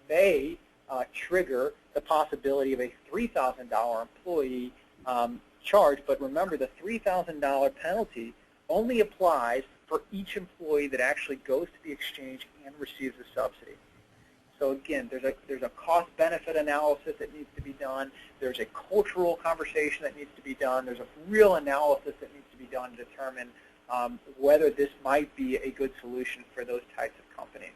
Speaker 2: may trigger the possibility of a $3,000 employee charge, but remember, the $3,000 penalty only applies for each employee that actually goes to the exchange and receives a subsidy. So again, there's a cost-benefit analysis that needs to be done. There's a cultural conversation that needs to be done. There's a real analysis that needs to be done to determine whether this might be a good solution for those types of companies.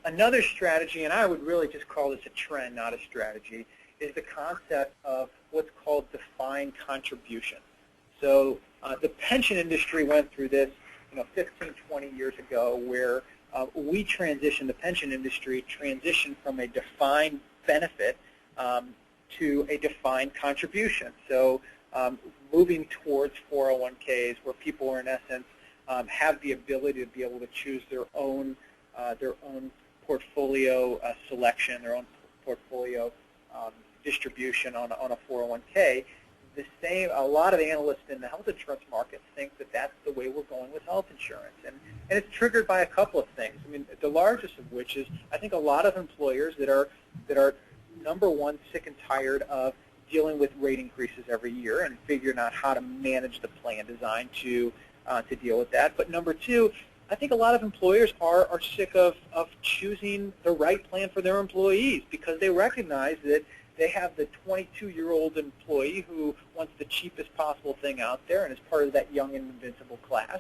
Speaker 2: Another strategy, and I would really just call this a trend, not a strategy, is the concept of what's called defined contribution. So the pension industry went through this 15, 20 years ago, where we transitioned, the pension industry transitioned from a defined benefit to a defined contribution. So moving towards 401ks, where people are in essence have the ability to be able to choose their own portfolio selection, their own portfolio distribution on a 401k. A lot of analysts in the health insurance market think that that's the way we're going with health insurance, and it's triggered by a couple of things. I mean, the largest of which is I think a lot of employers that are number one, sick and tired of dealing with rate increases every year and figuring out how to manage the plan design to deal with that. But number two, I think a lot of employers are sick of choosing the right plan for their employees because they recognize that they have the 22-year-old employee who wants the cheapest possible thing out there and is part of that young and invincible class.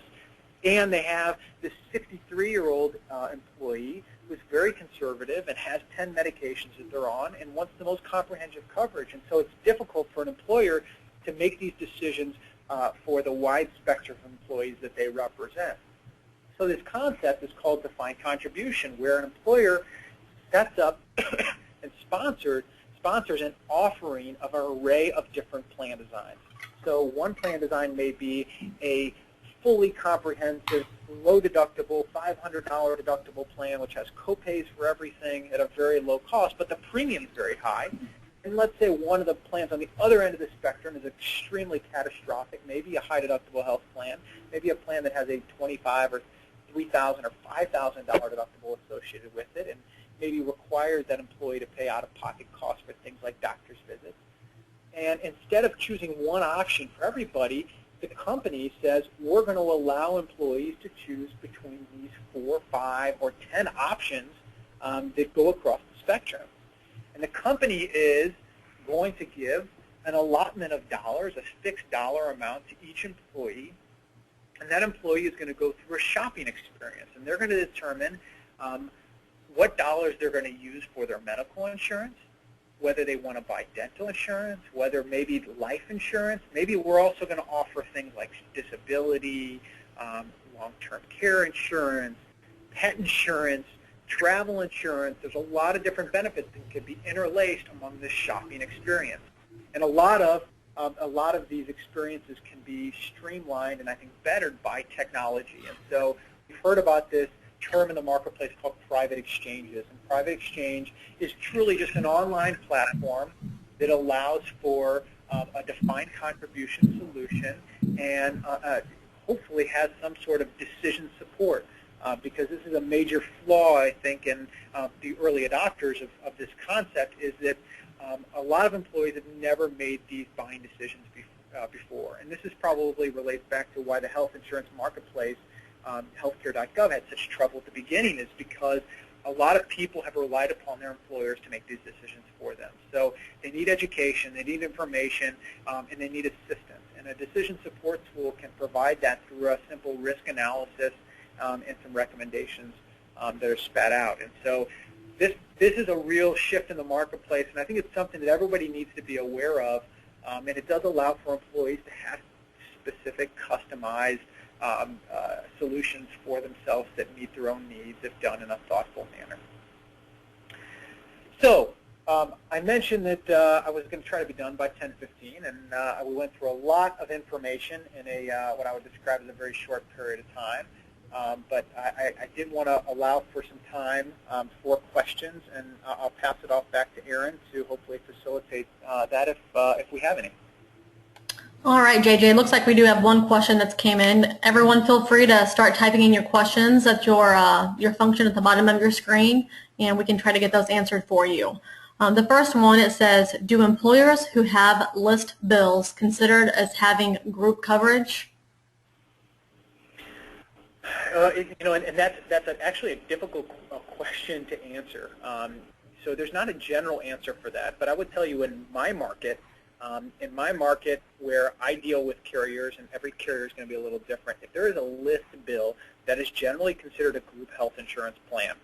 Speaker 2: And they have this 63-year-old employee who's very conservative and has 10 medications that they're on and wants the most comprehensive coverage. And so it's difficult for an employer to make these decisions for the wide spectrum of employees that they represent. So this concept is called defined contribution, where an employer sets up and sponsors an offering of an array of different plan designs. So one plan design may be a fully comprehensive, low deductible, $500 deductible plan, which has copays for everything at a very low cost, but the premium is very high. And let's say one of the plans on the other end of the spectrum is extremely catastrophic, maybe a high deductible health plan, maybe a plan that has a $25,000 or $3,000 or $5,000 deductible associated with it, and maybe requires that employee to pay out-of-pocket costs for things like doctor's visits. And instead of choosing one option for everybody, the company says we're going to allow employees to choose between these 4, 5, or 10 options that go across the spectrum. And the company is going to give an allotment of dollars, a fixed dollar amount to each employee, and that employee is going to go through a shopping experience, and they're going to determine what dollars they're going to use for their medical insurance, whether they want to buy dental insurance, whether maybe life insurance. Maybe we're also going to offer things like disability, long-term care insurance, pet insurance, travel insurance. There's a lot of different benefits that could be interlaced among this shopping experience. And a lot of these experiences can be streamlined and I think bettered by technology. And so we've heard about this term in the marketplace called private exchanges. And private exchange is truly just an online platform that allows for a defined contribution solution and hopefully has some sort of decision support. Because this is a major flaw, I think, in the early adopters of this concept is that a lot of employees have never made these buying decisions before. And this is probably relates back to why the health insurance marketplace, healthcare.gov, had such trouble at the beginning, is because a lot of people have relied upon their employers to make these decisions for them. So they need education, they need information, and they need assistance. And a decision support tool can provide that through a simple risk analysis and some recommendations that are spat out. And so this is a real shift in the marketplace, and I think it's something that everybody needs to be aware of, and it does allow for employees to have specific, customized solutions for themselves that meet their own needs if done in a thoughtful manner. So I mentioned that I was going to try to be done by 10:15, and we went through a lot of information in what I would describe as a very short period of time. But I did want to allow for some time for questions, and I'll pass it off back to Erin to hopefully facilitate that if we have any.
Speaker 1: All right, JJ, looks like we do have one question that's came in. Everyone feel free to start typing in your questions at your function at the bottom of your screen, and we can try to get those answered for you. The first one, it says, do employers who have list bills considered as having group coverage?
Speaker 2: And that's actually a difficult question to answer. So there's not a general answer for that, but I would tell you in my market where I deal with carriers, and every carrier is going to be a little different, if there is a list bill, that is generally considered a group health insurance plan.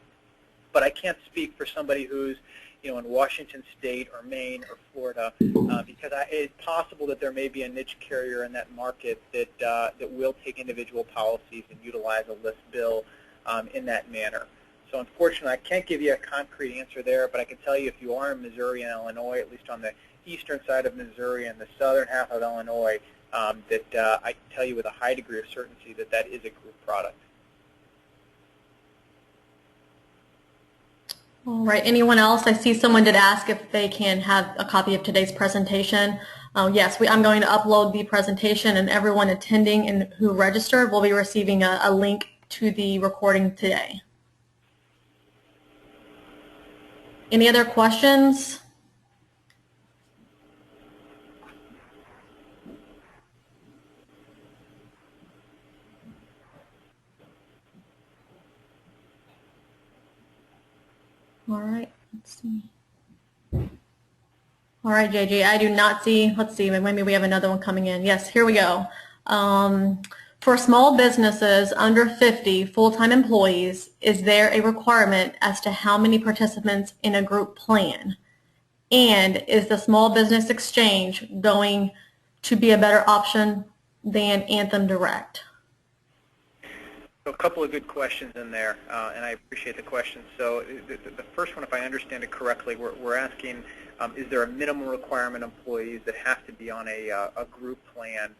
Speaker 2: But I can't speak for somebody who's in Washington State or Maine or Florida, because it's possible that there may be a niche carrier in that market that will take individual policies and utilize a list bill in that manner. So unfortunately, I can't give you a concrete answer there, but I can tell you if you are in Missouri and Illinois, at least on the eastern side of Missouri and the southern half of Illinois, that I can tell you with a high degree of certainty that that is a group product.
Speaker 1: All right, anyone else? I see someone did ask if they can have a copy of today's presentation. Yes, I'm going to upload the presentation, and everyone attending and who registered will be receiving a link to the recording today. Any other questions? All right, let's see. All right, JG, I do not see, let's see, maybe we have another one coming in. Yes, here we go. For small businesses under 50 full-time employees, is there a requirement as to how many participants in a group plan? And is the small business exchange going to be a better option than Anthem Direct?
Speaker 2: So a couple of good questions in there, and I appreciate the questions. So the first one, if I understand it correctly, we're asking, is there a minimum requirement employees that have to be on a group plan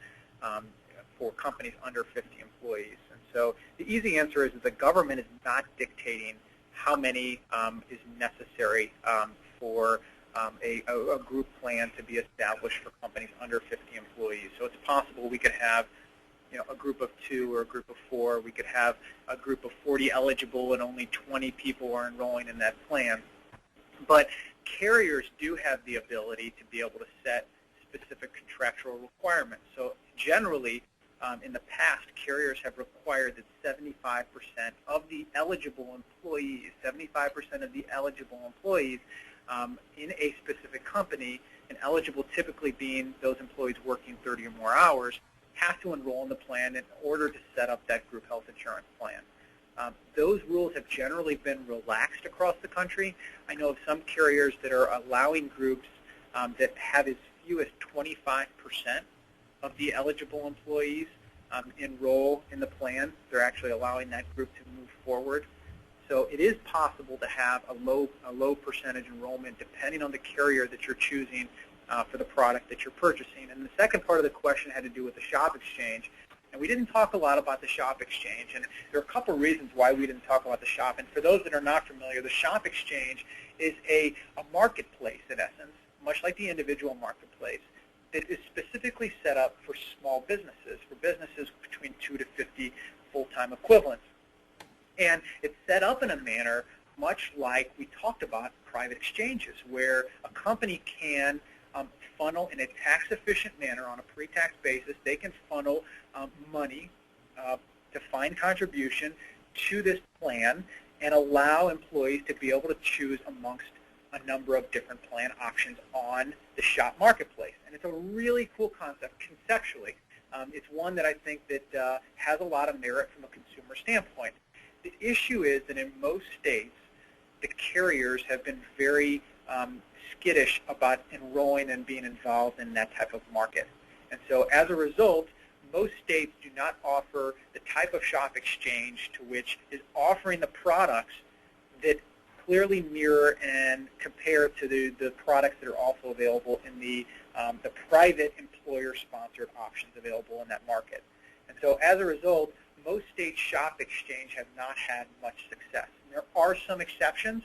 Speaker 2: for companies under 50 employees? And so the easy answer is that the government is not dictating how many is necessary for a group plan to be established for companies under 50 employees. So it's possible we could have a group of 2 or a group of 4. We could have a group of 40 eligible and only 20 people are enrolling in that plan. But carriers do have the ability to be able to set specific contractual requirements. So generally, in the past, carriers have required that 75% of the eligible employees, 75% of the eligible employees in a specific company, and eligible typically being those employees working 30 or more hours, have to enroll in the plan in order to set up that group health insurance plan. Those rules have generally been relaxed across the country. I know of some carriers that are allowing groups that have as few as 25% of the eligible employees enroll in the plan. They're actually allowing that group to move forward. So it is possible to have a low percentage enrollment depending on the carrier that you're choosing for the product that you're purchasing. And the second part of the question had to do with the shop exchange. And we didn't talk a lot about the shop exchange. And there are a couple of reasons why we didn't talk about the shop. And for those that are not familiar, the shop exchange is a marketplace, in essence, much like the individual marketplace, that is specifically set up for small businesses, for businesses between 2 to 50 full-time equivalents. And it's set up in a manner much like we talked about private exchanges, where a company can funnel in a tax-efficient manner on a pre-tax basis. They can funnel money, defined contribution, to this plan and allow employees to be able to choose amongst a number of different plan options on the shop marketplace. And it's a really cool concept conceptually. It's one that I think that has a lot of merit from a consumer standpoint. The issue is that in most states, the carriers have been very skittish about enrolling and being involved in that type of market. And so as a result, most states do not offer the type of shop exchange to which is offering the products that clearly mirror and compare to the products that are also available in the private employer-sponsored options available in that market. And so as a result, most states' shop exchange have not had much success. And there are some exceptions,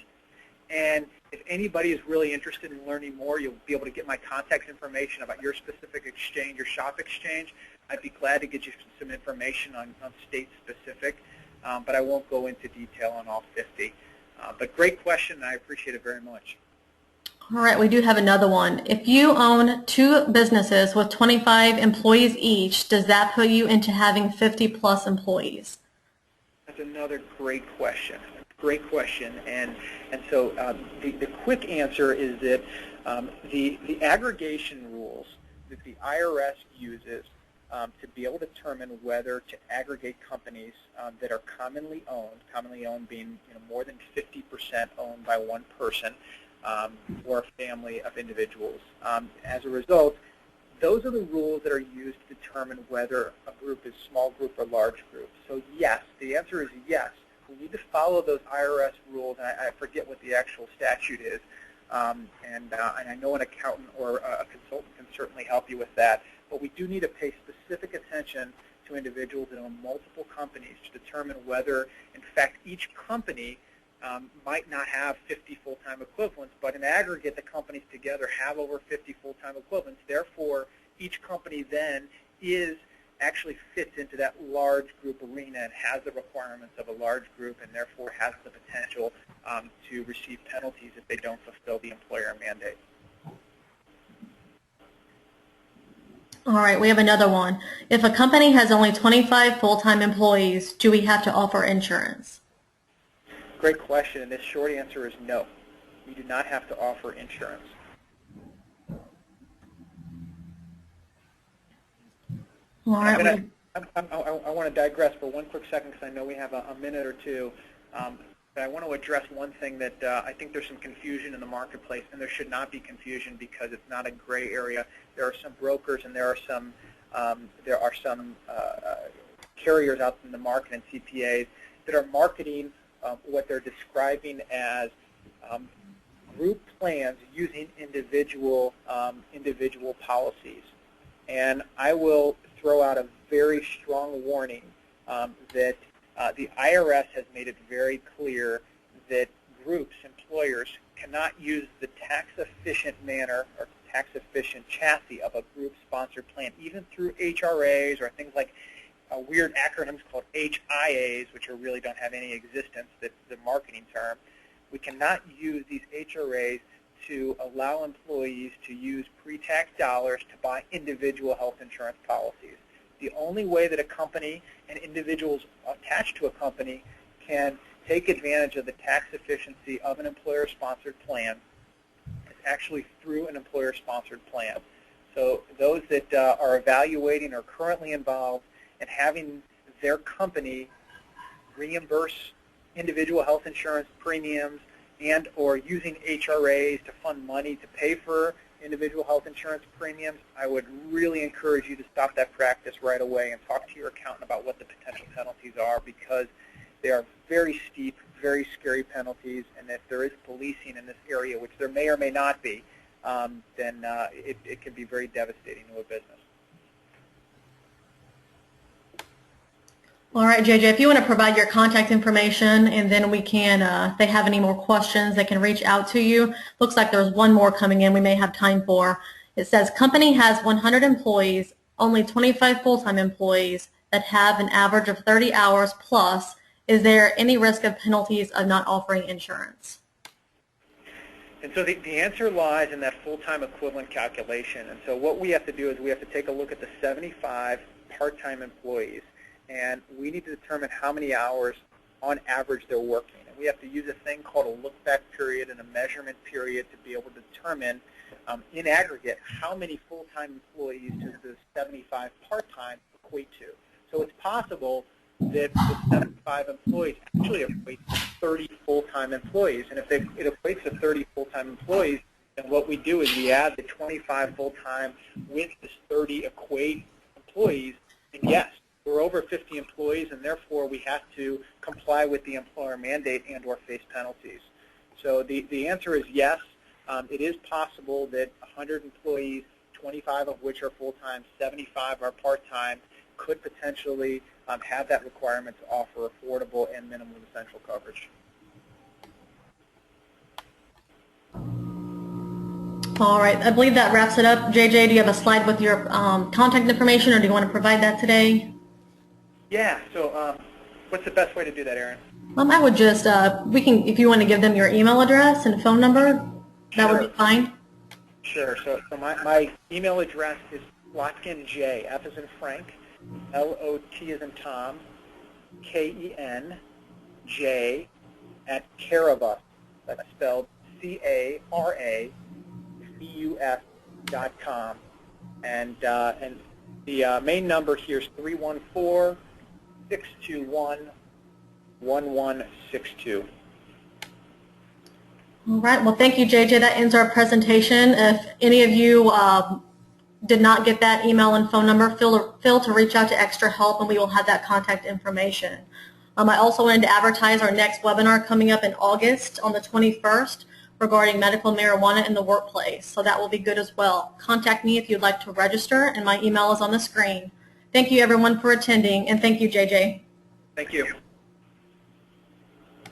Speaker 2: and if anybody is really interested in learning more, you'll be able to get my contact information about your specific exchange or shop exchange. I'd be glad to get you some information on state-specific, but I won't go into detail on all 50. But great question, and I appreciate it very much.
Speaker 1: All right, we do have another one. If you own 2 businesses with 25 employees each, does that put you into having 50-plus employees?
Speaker 2: That's another great question. Great question. And so the quick answer is that the aggregation rules that the IRS uses to be able to determine whether to aggregate companies that are commonly owned being more than 50% owned by one person, or a family of individuals. As a result, those are the rules that are used to determine whether a group is small group or large group. So yes, the answer is yes. We need to follow those IRS rules, and I forget what the actual statute is, and I know an accountant or a consultant can certainly help you with that, but we do need to pay specific attention to individuals that own multiple companies to determine whether, in fact, each company might not have 50 full-time equivalents, but in aggregate, the companies together have over 50 full-time equivalents. Therefore, each company then actually fits into that large group arena and has the requirements of a large group, and therefore has the potential to receive penalties if they don't fulfill the employer mandate.
Speaker 1: All right, we have another one. If a company has only 25 full-time employees, do we have to offer insurance?
Speaker 2: Great question, and this short answer is no. You do not have to offer insurance.
Speaker 1: All right.
Speaker 2: I want to digress for one quick second because I know we have a minute or two. But I want to address one thing that I think there's some confusion in the marketplace, and there should not be confusion because it's not a gray area. There are some brokers and there are some carriers out in the market and CPAs that are marketing what they're describing as group plans using individual policies. And I will throw out a very strong warning that the IRS has made it very clear that groups, employers, cannot use the tax-efficient manner or tax-efficient chassis of a group-sponsored plan, even through HRAs or things like weird acronyms called HIAs, which really don't have any existence. That's the marketing term. We cannot use these HRAs to allow employees to use pre-tax dollars to buy individual health insurance policies. The only way that a company and individuals attached to a company can take advantage of the tax efficiency of an employer-sponsored plan is actually through an employer-sponsored plan. So those that are evaluating or currently involved in having their company reimburse individual health insurance premiums and or using HRAs to fund money to pay for individual health insurance premiums, I would really encourage you to stop that practice right away and talk to your accountant about what the potential penalties are, because they are very steep, very scary penalties, and if there is policing in this area, which there may or may not be, then it can be very devastating to a business.
Speaker 1: All right, JJ, if you want to provide your contact information, and then we can, if they have any more questions, they can reach out to you. Looks like there's one more coming in we may have time for. It says, company has 100 employees, only 25 full-time employees that have an average of 30 hours plus. Is there any risk of penalties of not offering insurance?
Speaker 2: And so the answer lies in that full-time equivalent calculation. And so what we have to do is we have to take a look at the 75 part-time employees, and we need to determine how many hours on average they're working. And we have to use a thing called a look-back period and a measurement period to be able to determine in aggregate how many full-time employees does the 75 part-time equate to. So it's possible that the 75 employees actually equate to 30 full-time employees. And if it equates to 30 full-time employees, then what we do is we add the 25 full-time with this 30 equate employees, and yes, we're over 50 employees, and therefore we have to comply with the employer mandate and or face penalties. So the answer is yes. It is possible that 100 employees, 25 of which are full-time, 75 are part-time, could potentially have that requirement to offer affordable and minimum essential coverage.
Speaker 1: All right, I believe that wraps it up. JJ, do you have a slide with your contact information, or do you want to provide that today?
Speaker 2: Yeah, so what's the best way to do that, Aaron?
Speaker 1: I would just, if you want to give them your email address and phone number, that would be fine.
Speaker 2: Sure, so my email address is LotkinJ, F as in Frank, L-O-T as in Tom, K-E-N-J, at Caravus, that's spelled C-A-R-A-V-U-S.com. And the main number here is 314-621-1162.
Speaker 1: All right. Well, thank you, JJ. That ends our presentation. If any of you did not get that email and phone number, feel to reach out to Extra Help, and we will have that contact information. I also wanted to advertise our next webinar coming up in August on the 21st regarding medical marijuana in the workplace. So that will be good as well. Contact me if you'd like to register, and my email is on the screen. Thank you, everyone, for attending, and thank you, JJ.
Speaker 2: Thank you.